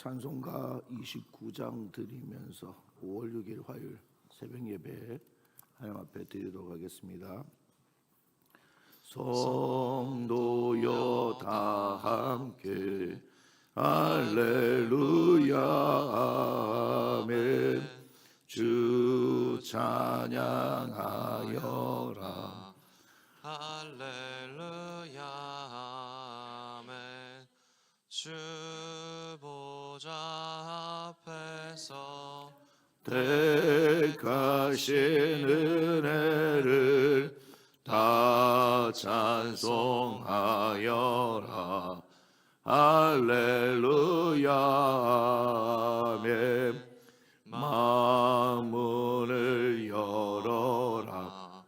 찬송가 29장 드리면서 5월 6일 화요일 새벽 예배 하나님 앞에 드리도록 하겠습니다. 성도여 다 함께 할렐루야 아멘. 주 찬양하여라 할렐루야 아멘. 주 보좌 앞에서 택하신 은혜를 다 찬송하여라 할렐루야 아멘. 마음문을 열어라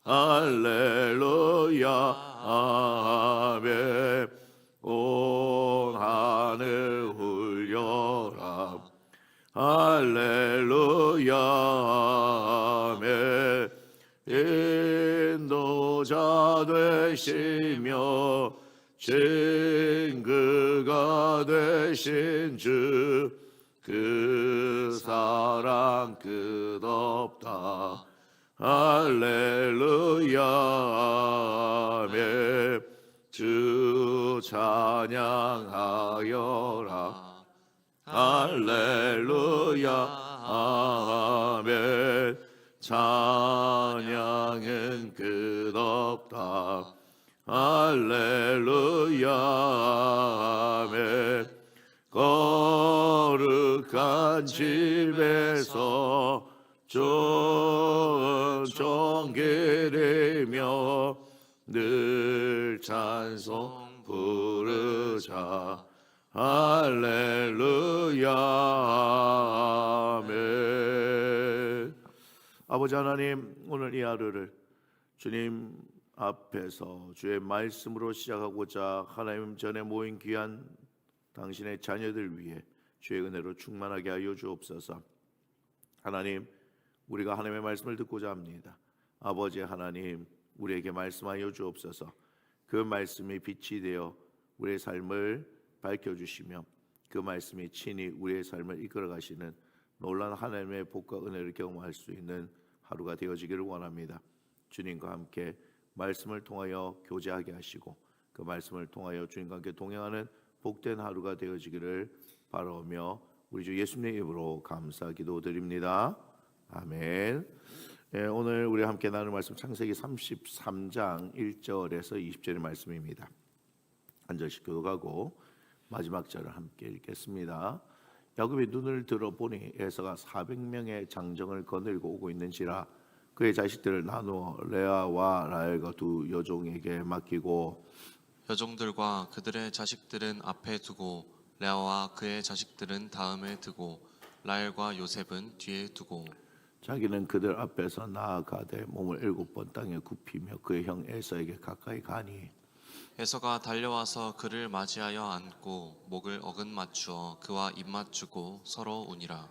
할렐루야 아멘. 온 하늘 울려라 할렐루야 아멘. 인도자 되시며 증거가 되신 주 그 사랑 끝없다 할렐루야 아멘. 주 찬양하여라 할렐루야 아멘. 찬양은 끝없다 할렐루야 아멘. 거룩한 집에서 좋은 종기리며 늘 찬송 부르자 할렐루야 아멘. 아버지 하나님, 오늘 이 하루를 주님 앞에서 주의 말씀으로 시작하고자 하나님 전에 모인 귀한 당신의 자녀들 위해 주의 은혜로 충만하게 하여 주옵소서. 하나님, 우리가 하나님의 말씀을 듣고자 합니다. 아버지 하나님, 우리에게 말씀하여 주옵소서. 그 말씀이 빛이 되어 우리의 삶을 밝혀주시며 그 말씀이 친히 우리의 삶을 이끌어 가시는 놀라운 하나님의 복과 은혜를 경험할 수 있는 하루가 되어지기를 원합니다. 주님과 함께 말씀을 통하여 교제하게 하시고 그 말씀을 통하여 주님과 함께 동행하는 복된 하루가 되어지기를 바라오며 우리 주 예수님의 이름으로 감사 기도드립니다. 아멘. 네, 오늘 우리 함께 나눌 말씀 창세기 33장 1절에서 20절의 말씀입니다. 한 절씩 교독하고 마지막 절을 함께 읽겠습니다. 야곱이 눈을 들어보니 에서가 400명의 장정을 거느리고 오고 있는지라 그의 자식들을 나누어 레아와 라헬과 두 여종에게 맡기고 여종들과 그들의 자식들은 앞에 두고 레아와 그의 자식들은 다음에 두고 라헬과 요셉은 뒤에 두고 자기는 그들 앞에서 나아가되 몸을 7번 땅에 굽히며 그의 형 에서에게 가까이 가니 에서가 달려와서 그를 맞이하여 안고 목을 어긋맞추어 그와 입맞추고 서로 우니라.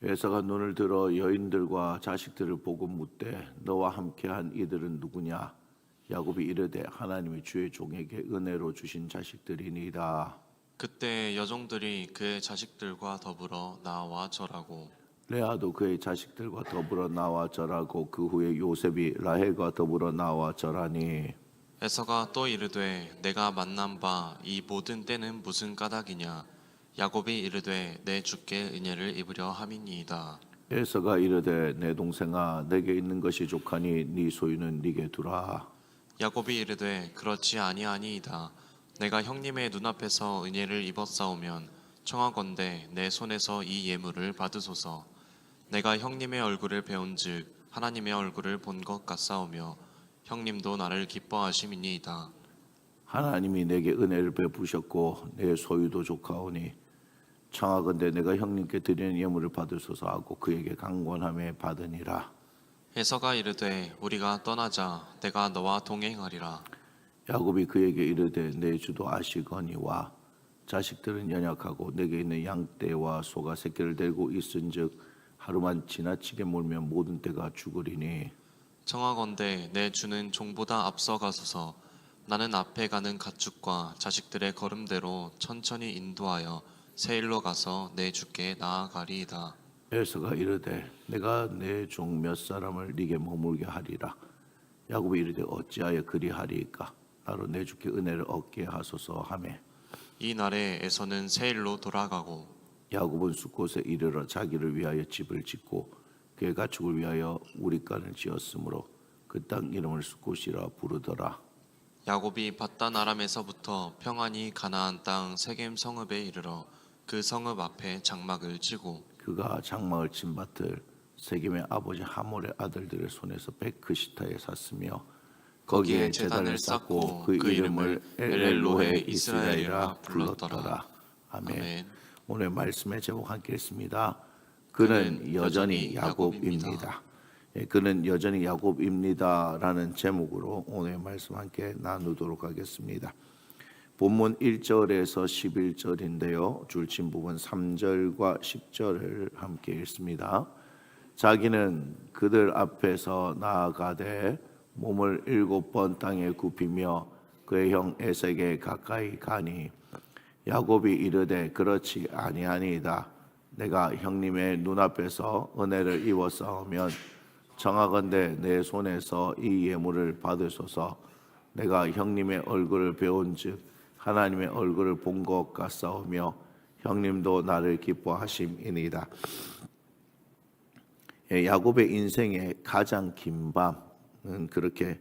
에서가 눈을 들어 여인들과 자식들을 보고 묻되 너와 함께한 이들은 누구냐? 야곱이 이르되 하나님이 주의 종에게 은혜로 주신 자식들이니이다. 그때 여종들이 그의 자식들과 더불어 나와 절하고 레아도 그의 자식들과 더불어 나와 절하고 그 후에 요셉이 라헬과 더불어 나와 절하니 에서가 또 이르되 내가 만난 바 이 모든 때는 무슨 까닭이냐? 야곱이 이르되 내 주께 은혜를 입으려 함이니이다. 에서가 이르되 내 동생아 내게 있는 것이 족하니 네 소유는 네게 두라. 야곱이 이르되 그렇지 아니하니이다. 내가 형님의 눈앞에서 은혜를 입었사오면 청하건대 내 손에서 이 예물을 받으소서. 내가 형님의 얼굴을 배운즉 하나님의 얼굴을 본 것 같사오며 형님도 나를 기뻐하심이니이다. 하나님이 내게 은혜를 베푸셨고 내 소유도 족하오니 청하건대 내가 형님께 드리는 예물을 받으소서 하고 그에게 강권함에 받으니라. 에서가 이르되 우리가 떠나자. 내가 너와 동행하리라. 야곱이 그에게 이르되 내 주도 아시거니와 자식들은 연약하고 내게 있는 양떼와 소가 새끼를 데리고 있은즉 하루만 지나치게 몰면 모든 떼가 죽으리니 청하건대 내 주는 종보다 앞서 가소서. 나는 앞에 가는 가축과 자식들의 걸음대로 천천히 인도하여 세일로 가서 내 주께 나아가리이다. 에서가 이르되 내가 내 종 몇 사람을 네게 머물게 하리라. 야곱이 이르되 어찌하여 그리하리이까. 나로 내 주께 은혜를 얻게 하소서 하매 이 날에 에서는 세일로 돌아가고 야곱은 숫곳에 이르러 자기를 위하여 집을 짓고 그의 가축을 위하여 우리간을 지었으므로 그 땅 이름을 숫곳이라 부르더라. 야곱이 밧단 아람에서부터 평안히 가나안 땅 세겜 성읍에 이르러 그 성읍 앞에 장막을 치고 그가 장막을 친 밭을 세겜의 아버지 하몰의 아들들의 손에서 베크시타에 샀으며 거기에 제단을 쌓고 그 이름을 엘엘로헤 이스라엘이라 불렀더라. 아멘. 아멘. 오늘 말씀의 제목 함께 읽습니다. 그는 여전히 야곱입니다. 그는 여전히 야곱입니다라는 제목으로 오늘 말씀 함께 나누도록 하겠습니다. 본문 1절에서 11절인데요. 줄친 부분 3절과 10절을 함께 읽습니다. 자기는 그들 앞에서 나아가되 몸을 7번 땅에 굽히며 그의 형 에색에 가까이 가니 야곱이 이르되 그렇지 아니하니이다. 내가 형님의 눈앞에서 은혜를 입었사오면 청하건대 내 손에서 이 예물을 받으소서. 내가 형님의 얼굴을 배운즉 하나님의 얼굴을 본 것 같사오며 형님도 나를 기뻐하심이니이다. 야곱의 인생의 가장 긴 밤은 그렇게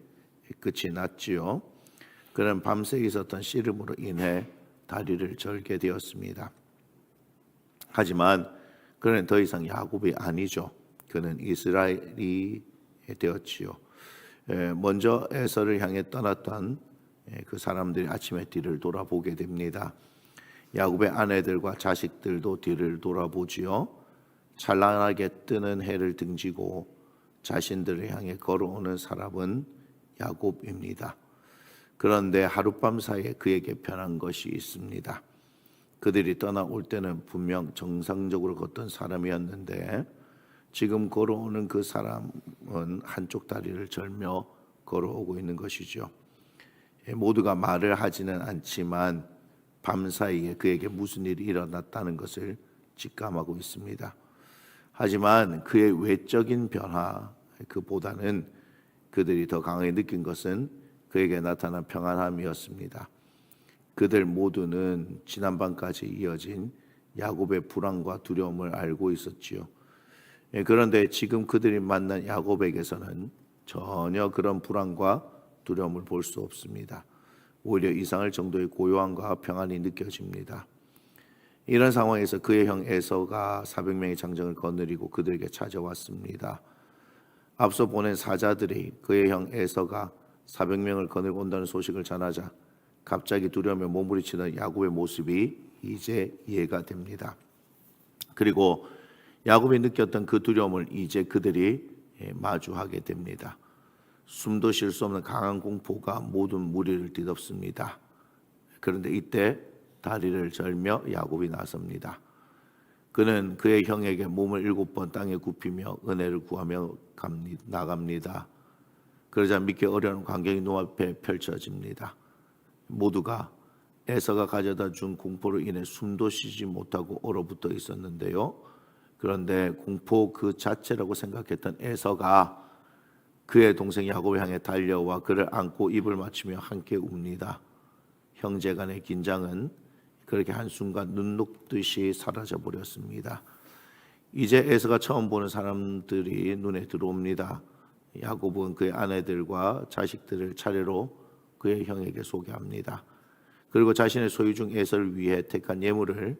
끝이 났지요. 그는 밤새 있었던 씨름으로 인해 다리를 절게 되었습니다. 하지만 그는 더 이상 야곱이 아니죠. 그는 이스라엘이 되었지요. 먼저 에서를 향해 떠났던 그 사람들이 아침에 뒤를 돌아보게 됩니다. 야곱의 아내들과 자식들도 뒤를 돌아보지요. 찬란하게 뜨는 해를 등지고 자신들을 향해 걸어오는 사람은 야곱입니다. 그런데 하룻밤 사이에 그에게 변한 것이 있습니다. 그들이 떠나올 때는 분명 정상적으로 걷던 사람이었는데 지금 걸어오는 그 사람은 한쪽 다리를 절며 걸어오고 있는 것이죠. 모두가 말을 하지는 않지만 밤사이에 그에게 무슨 일이 일어났다는 것을 직감하고 있습니다. 하지만 그의 외적인 변화 그보다는 그들이 더 강하게 느낀 것은 그에게 나타난 평안함이었습니다. 그들 모두는 지난밤까지 이어진 야곱의 불안과 두려움을 알고 있었지요. 그런데 지금 그들이 만난 야곱에게서는 전혀 그런 불안과 두려움을 볼 수 없습니다. 오히려 이상할 정도의 고요함과 평안이 느껴집니다. 이런 상황에서 그의 형 에서가 400명의 장정을 거느리고 그들에게 찾아왔습니다. 앞서 보낸 사자들이 그의 형 에서가 400명을 거느리고 온다는 소식을 전하자 갑자기 두려움에 몸부림치는 야곱의 모습이 이제 이해가 됩니다. 그리고 야곱이 느꼈던 그 두려움을 이제 그들이 마주하게 됩니다. 숨도 쉴 수 없는 강한 공포가 모든 무리를 뒤덮습니다. 그런데 이때 다리를 절며 야곱이 나섭니다. 그는 그의 형에게 몸을 7번 땅에 굽히며 은혜를 구하며 나갑니다. 그러자 믿기 어려운 광경이 눈앞에 펼쳐집니다. 모두가 에서가 가져다 준 공포로 인해 숨도 쉬지 못하고 얼어붙어 있었는데요. 그런데 공포 그 자체라고 생각했던 에서가 그의 동생 야곱을 향해 달려와 그를 안고 입을 맞추며 함께 웁니다. 형제 간의 긴장은 그렇게 한순간 눈 녹듯이 사라져 버렸습니다. 이제 에서가 처음 보는 사람들이 눈에 들어옵니다. 야곱은 그의 아내들과 자식들을 차례로 그의 형에게 소개합니다. 그리고 자신의 소유 중 에서를 위해 택한 예물을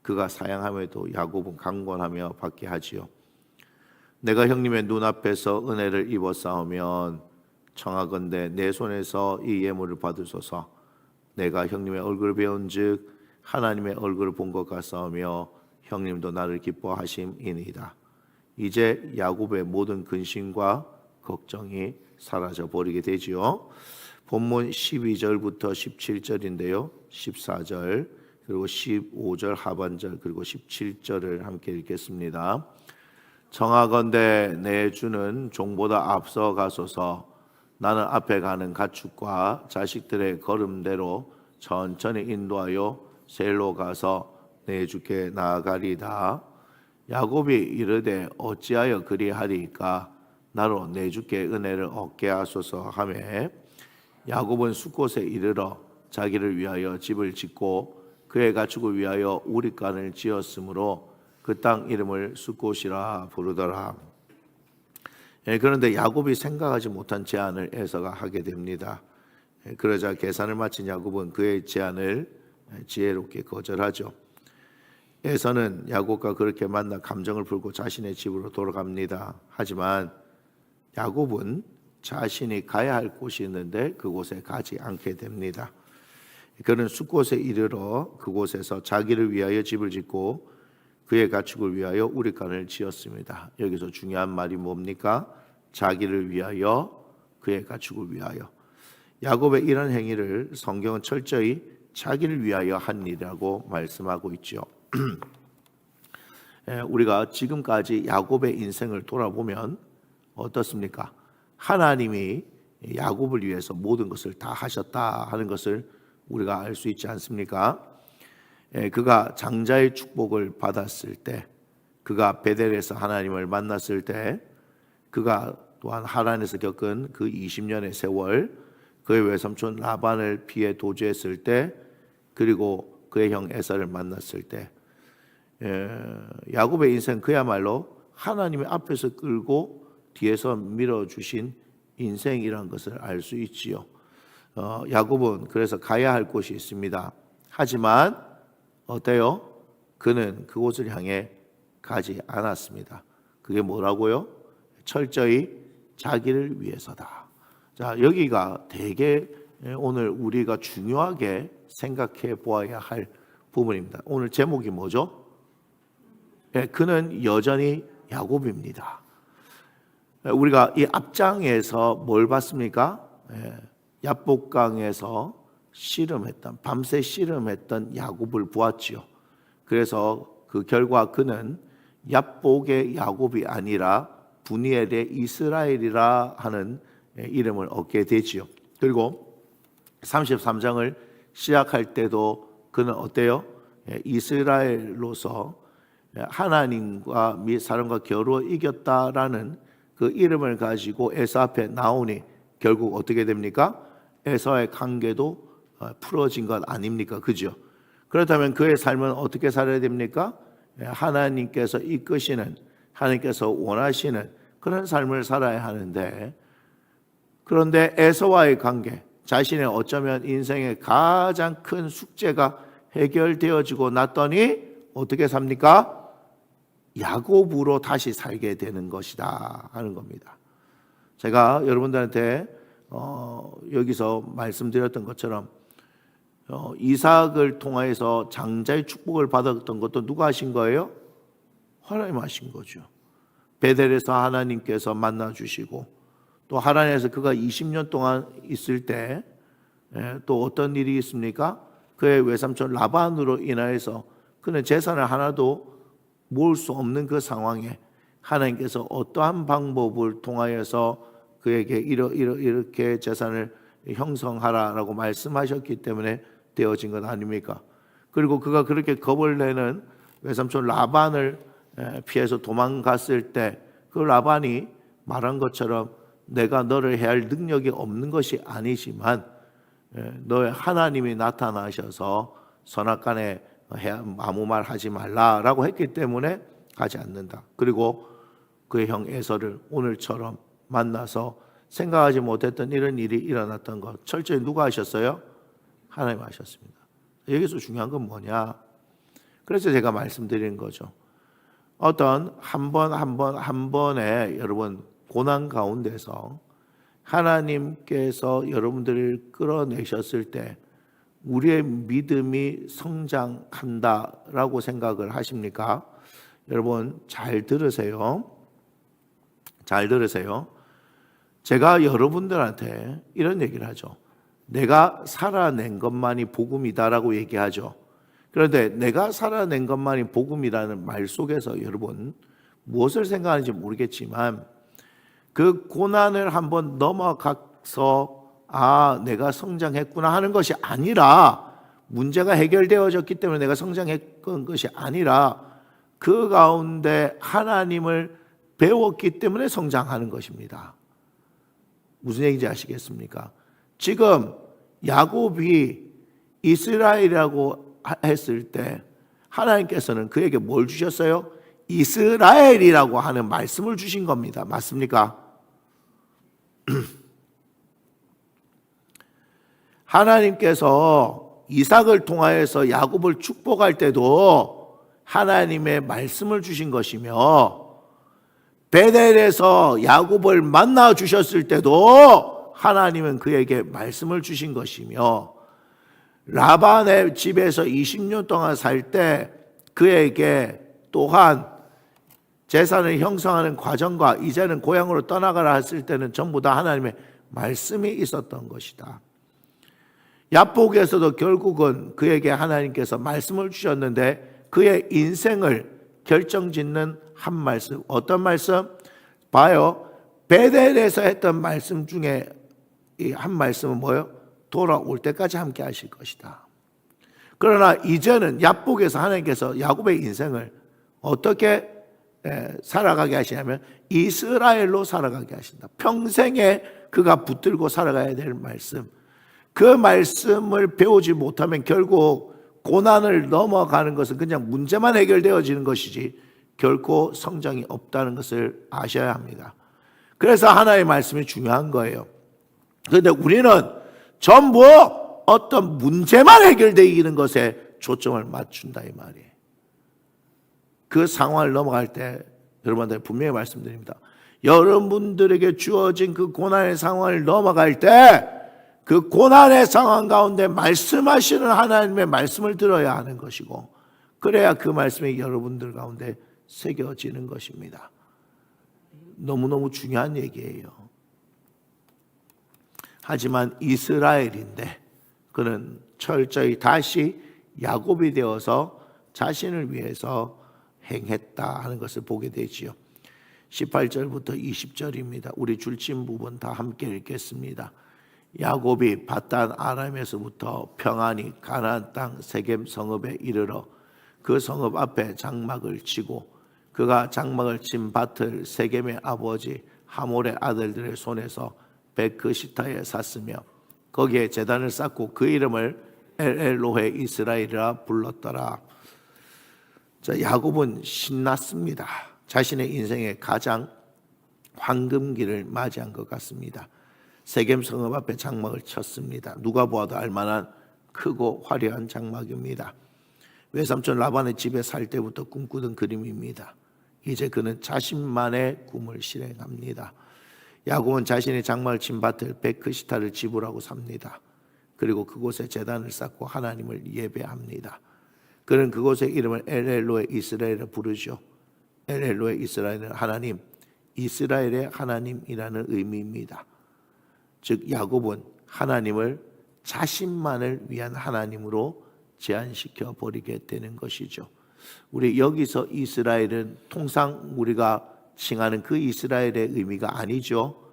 그가 사양함에도 야곱은 강권하며 받게 하지요. 내가 형님의 눈앞에서 은혜를 입었사오면 청하건대 내 손에서 이 예물을 받으소서. 내가 형님의 얼굴을 배운즉 하나님의 얼굴을 본 것 같사오며 형님도 나를 기뻐하심이니이다. 이제 야곱의 모든 근심과 걱정이 사라져 버리게 되지요. 본문 12절부터 17절인데요. 14절 그리고 15절 하반절 그리고 17절을 함께 읽겠습니다. 청하건대 내 주는 종보다 앞서 가소서. 나는 앞에 가는 가축과 자식들의 걸음대로 천천히 인도하여 세일로 가서 내 주께 나아가리다. 야곱이 이르되 어찌하여 그리하리까? 나로 내 주께 은혜를 얻게 하소서 하매 야곱은 숫곳에 이르러 자기를 위하여 집을 짓고 그의 가축을 위하여 우릿간을 지었으므로 그 땅 이름을 숫곳이라 부르더라. 그런데 야곱이 생각하지 못한 제안을 에서가 하게 됩니다. 그러자 계산을 마친 야곱은 그의 제안을 지혜롭게 거절하죠. 에서는 야곱과 그렇게 만나 감정을 풀고 자신의 집으로 돌아갑니다. 하지만 야곱은 자신이 가야 할 곳이 있는데 그곳에 가지 않게 됩니다. 그는 숫곳에 이르러 그곳에서 자기를 위하여 집을 짓고 그의 가축을 위하여 우릿간을 지었습니다. 여기서 중요한 말이 뭡니까? 자기를 위하여, 그의 가축을 위하여. 야곱의 이런 행위를 성경은 철저히 자기를 위하여 한 일이라고 말씀하고 있죠. 우리가 지금까지 야곱의 인생을 돌아보면 어떻습니까? 하나님이 야곱을 위해서 모든 것을 다 하셨다 하는 것을 우리가 알 수 있지 않습니까? 그가 장자의 축복을 받았을 때, 그가 베델에서 하나님을 만났을 때, 그가 또한 하란에서 겪은 그 20년의 세월, 그의 외삼촌 라반을 피해 도주했을 때, 그리고 그의 형 에사를 만났을 때, 야곱의 인생 그야말로 하나님의 앞에서 끌고 뒤에서 밀어주신 인생이라는 것을 알 수 있지요. 야곱은 그래서 가야 할 곳이 있습니다. 하지만 어때요? 그는 그곳을 향해 가지 않았습니다. 그게 뭐라고요? 철저히 자기를 위해서다. 자, 여기가 되게 오늘 우리가 중요하게 생각해 보아야 할 부분입니다. 오늘 제목이 뭐죠? 그는 여전히 야곱입니다. 우리가 이 앞장에서 뭘 봤습니까? 야복강에서 씨름했던, 밤새 씨름했던 야곱을 보았지요. 그래서 그 결과 그는 야복의 야곱이 아니라 분이엘의 이스라엘이라 하는 이름을 얻게 되지요. 그리고 33장을 시작할 때도 그는 어때요? 이스라엘로서 하나님과 및 사람과 겨루어 이겼다라는 그 이름을 가지고 에서 앞에 나오니 결국 어떻게 됩니까? 에서의 관계도 풀어진 것 아닙니까? 그죠? 그렇다면 그의 삶은 어떻게 살아야 됩니까? 하나님께서 이끄시는, 하나님께서 원하시는 그런 삶을 살아야 하는데, 그런데 에서와의 관계, 자신의 어쩌면 인생의 가장 큰 숙제가 해결되어지고 났더니 어떻게 삽니까? 야곱으로 다시 살게 되는 것이다 하는 겁니다. 제가 여러분들한테 여기서 말씀드렸던 것처럼 이삭을 통하여서 장자의 축복을 받았던 것도 누가 하신 거예요? 하나님 하신 거죠. 베델에서 하나님께서 만나 주시고, 또 하란에서 그가 20년 동안 있을 때 또 어떤 일이 있습니까? 그의 외삼촌 라반으로 인하여서 그는 재산을 하나도 모을 수 없는 그 상황에 하나님께서 어떠한 방법을 통하여서 그에게 이렇게 재산을 형성하라라고 말씀하셨기 때문에 되어진 것 아닙니까? 그리고 그가 그렇게 겁을 내는 외삼촌 라반을 피해서 도망갔을 때 그 라반이 말한 것처럼 내가 너를 해할 능력이 없는 것이 아니지만 너의 하나님이 나타나셔서 선악간에 아무 말 하지 말라라고 했기 때문에 가지 않는다. 그리고 그의 형 에서를 오늘처럼 만나서 생각하지 못했던 이런 일이 일어났던 것 철저히 누가 하셨어요? 하나님 하셨습니다. 여기서 중요한 건 뭐냐? 그래서 제가 말씀드린 거죠. 어떤 한 번에 여러분 고난 가운데서 하나님께서 여러분들을 끌어내셨을 때 우리의 믿음이 성장한다라고 생각을 하십니까? 여러분 잘 들으세요. 잘 들으세요. 제가 여러분들한테 이런 얘기를 하죠. 내가 살아낸 것만이 복음이다라고 얘기하죠. 그런데 내가 살아낸 것만이 복음이라는 말 속에서 여러분 무엇을 생각하는지 모르겠지만 그 고난을 한번 넘어가서 내가 성장했구나 하는 것이 아니라 문제가 해결되어졌기 때문에 내가 성장했던 것이 아니라 그 가운데 하나님을 배웠기 때문에 성장하는 것입니다. 무슨 얘기인지 아시겠습니까? 지금 야곱이 이스라엘이라고 했을 때 하나님께서는 그에게 뭘 주셨어요? 이스라엘이라고 하는 말씀을 주신 겁니다. 맞습니까? 하나님께서 이삭을 통하여서 야곱을 축복할 때도 하나님의 말씀을 주신 것이며, 베델에서 야곱을 만나 주셨을 때도 하나님은 그에게 말씀을 주신 것이며, 라반의 집에서 20년 동안 살 때 그에게 또한 재산을 형성하는 과정과 이제는 고향으로 떠나가라 했을 때는 전부 다 하나님의 말씀이 있었던 것이다. 야복에서도 결국은 그에게 하나님께서 말씀을 주셨는데 그의 인생을 결정짓는 한 말씀, 어떤 말씀? 봐요. 베델에서 했던 말씀 중에 이 한 말씀은 뭐예요? 돌아올 때까지 함께 하실 것이다. 그러나 이제는 야복에서 하나님께서 야곱의 인생을 어떻게 살아가게 하시냐면 이스라엘로 살아가게 하신다. 평생에 그가 붙들고 살아가야 될 말씀, 그 말씀을 배우지 못하면 결국 고난을 넘어가는 것은 그냥 문제만 해결되어지는 것이지 결코 성장이 없다는 것을 아셔야 합니다. 그래서 하나의 말씀이 중요한 거예요. 그런데 우리는 전부 어떤 문제만 해결되는 것에 초점을 맞춘다 이 말이에요. 그 상황을 넘어갈 때 여러분들 분명히 말씀드립니다. 여러분들에게 주어진 그 고난의 상황을 넘어갈 때 그 고난의 상황 가운데 말씀하시는 하나님의 말씀을 들어야 하는 것이고, 그래야 그 말씀이 여러분들 가운데 새겨지는 것입니다. 너무너무 중요한 얘기예요. 하지만 이스라엘인데 그는 철저히 다시 야곱이 되어서 자신을 위해서 행했다 하는 것을 보게 되지요. 18절부터 20절입니다. 우리 줄친 부분 다 함께 읽겠습니다. 야곱이 밧단 아람에서부터 평안히 가나안 땅 세겜 성읍에 이르러 그 성읍 앞에 장막을 치고 그가 장막을 친 밭을 세겜의 아버지 하몰의 아들들의 손에서 베크시타에 샀으며 거기에 제단을 쌓고 그 이름을 엘엘로헤 이스라엘이라 불렀더라. 자, 야곱은 신났습니다. 자신의 인생의 가장 황금기를 맞이한 것 같습니다. 세겜 성읍 앞에 장막을 쳤습니다. 누가 보아도 알만한 크고 화려한 장막입니다. 외삼촌 라반의 집에 살 때부터 꿈꾸던 그림입니다. 이제 그는 자신만의 꿈을 실행합니다. 야곱은 자신의 장막을 친 밭을 베크시타를 지부라고 삽니다. 그리고 그곳에 제단을 쌓고 하나님을 예배합니다. 그는 그곳의 이름을 엘엘로에 이스라엘을 부르죠. 엘엘로에 이스라엘은 하나님, 이스라엘의 하나님이라는 의미입니다. 즉 야곱은 하나님을 자신만을 위한 하나님으로 제한시켜 버리게 되는 것이죠. 우리 여기서 이스라엘은 통상 우리가 칭하는 그 이스라엘의 의미가 아니죠.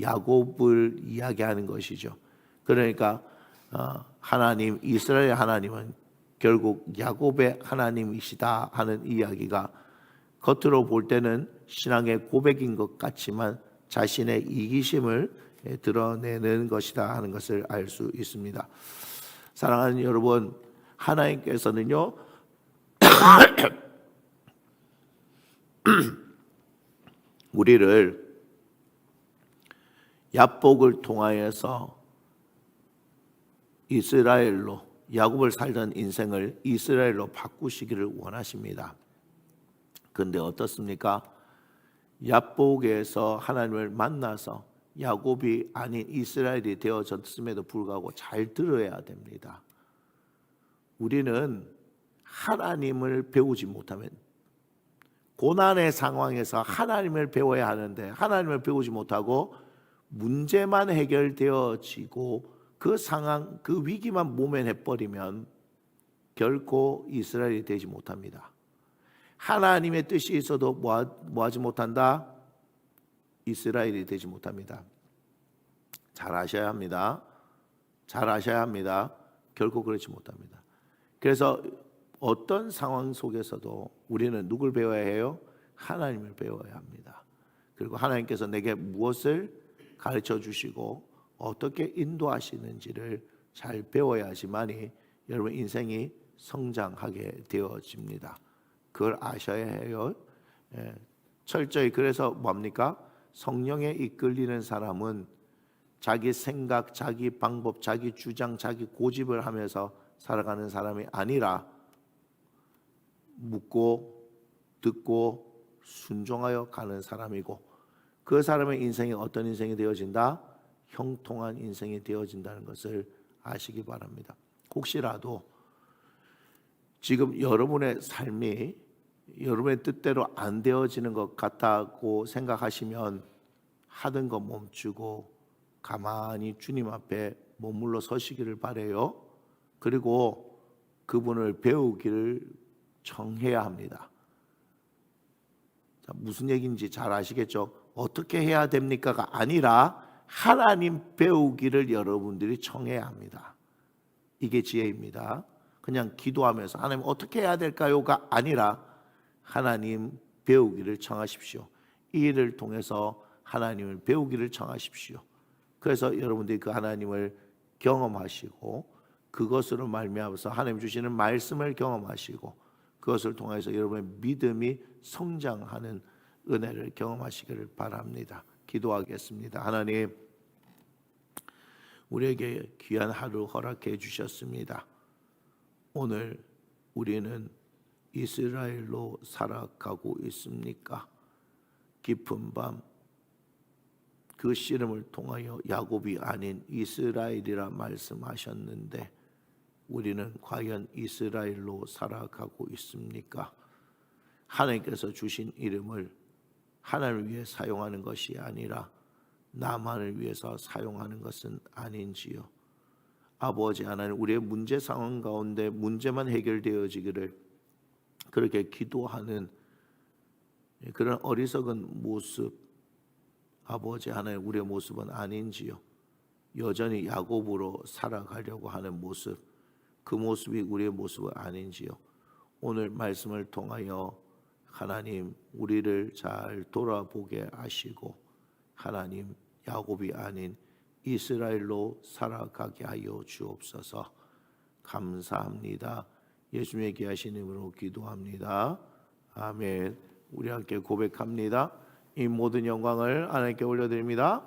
야곱을 이야기하는 것이죠. 그러니까 하나님, 이스라엘의 하나님은 결국 야곱의 하나님이시다 하는 이야기가 겉으로 볼 때는 신앙의 고백인 것 같지만 자신의 이기심을 드러내는 것이다 하는 것을 알 수 있습니다. 사랑하는 여러분, 하나님께서는요 우리를 야복을 통하여서 이스라엘로, 야곱을 살던 인생을 이스라엘로 바꾸시기를 원하십니다. 그런데 어떻습니까? 야복에서 하나님을 만나서 야곱이 아닌 이스라엘이 되어졌음에도 불구하고 잘 들어야 됩니다. 우리는 하나님을 배우지 못하면, 고난의 상황에서 하나님을 배워야 하는데 하나님을 배우지 못하고 문제만 해결되어지고 그 상황, 그 위기만 모면해버리면 결코 이스라엘이 되지 못합니다. 하나님의 뜻이 있어도 뭐하지 못한다? 이스라엘이 되지 못합니다. 잘 아셔야 합니다. 잘 아셔야 합니다. 결코 그렇지 못합니다. 그래서 어떤 상황 속에서도 우리는 누굴 배워야 해요? 하나님을 배워야 합니다. 그리고 하나님께서 내게 무엇을 가르쳐 주시고 어떻게 인도하시는지를 잘 배워야지만이 여러분 인생이 성장하게 되어집니다. 그걸 아셔야 해요. 철저히. 그래서 뭡니까? 성령에 이끌리는 사람은 자기 생각, 자기 방법, 자기 주장, 자기 고집을 하면서 살아가는 사람이 아니라 묻고 듣고 순종하여 가는 사람이고, 그 사람의 인생이 어떤 인생이 되어진다? 형통한 인생이 되어진다는 것을 아시기 바랍니다. 혹시라도 지금 여러분의 삶이 여러분의 뜻대로 안 되어지는 것 같다고 생각하시면 하던 거 멈추고 가만히 주님 앞에 머물러 서시기를 바라요. 그리고 그분을 배우기를 청해야 합니다. 자, 무슨 얘기인지 잘 아시겠죠? 어떻게 해야 됩니까가 아니라 하나님 배우기를 여러분들이 청해야 합니다. 이게 지혜입니다. 그냥 기도하면서 하나님 어떻게 해야 될까요가 아니라 하나님 배우기를 청하십시오. 이 일을 통해서 하나님을 배우기를 청하십시오. 그래서 여러분들이 그 하나님을 경험하시고 그것으로 말미암아서 하나님 주시는 말씀을 경험하시고 그것을 통해서 여러분의 믿음이 성장하는 은혜를 경험하시기를 바랍니다. 기도하겠습니다. 하나님, 우리에게 귀한 하루 허락해 주셨습니다. 오늘 우리는 이스라엘로 살아가고 있습니까? 깊은 밤 그 씨름을 통하여 야곱이 아닌 이스라엘이라 말씀하셨는데 우리는 과연 이스라엘로 살아가고 있습니까? 하나님께서 주신 이름을 하나님을 위해 사용하는 것이 아니라 나만을 위해서 사용하는 것은 아닌지요. 아버지 하나님, 우리의 문제 상황 가운데 문제만 해결되어지기를 그렇게 기도하는 그런 어리석은 모습, 아버지 하나님, 우리의 모습은 아닌지요. 여전히 야곱으로 살아가려고 하는 모습, 그 모습이 우리의 모습은 아닌지요. 오늘 말씀을 통하여 하나님 우리를 잘 돌아보게 하시고 하나님 야곱이 아닌 이스라엘로 살아가게 하여 주옵소서. 감사합니다. 예수님의 귀하신 이름으로 기도합니다. 아멘. 우리 함께 고백합니다. 이 모든 영광을 하나님께 올려드립니다.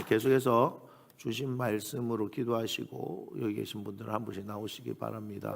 계속해서 주신 말씀으로 기도하시고 여기 계신 분들은 한 분씩 나오시기 바랍니다.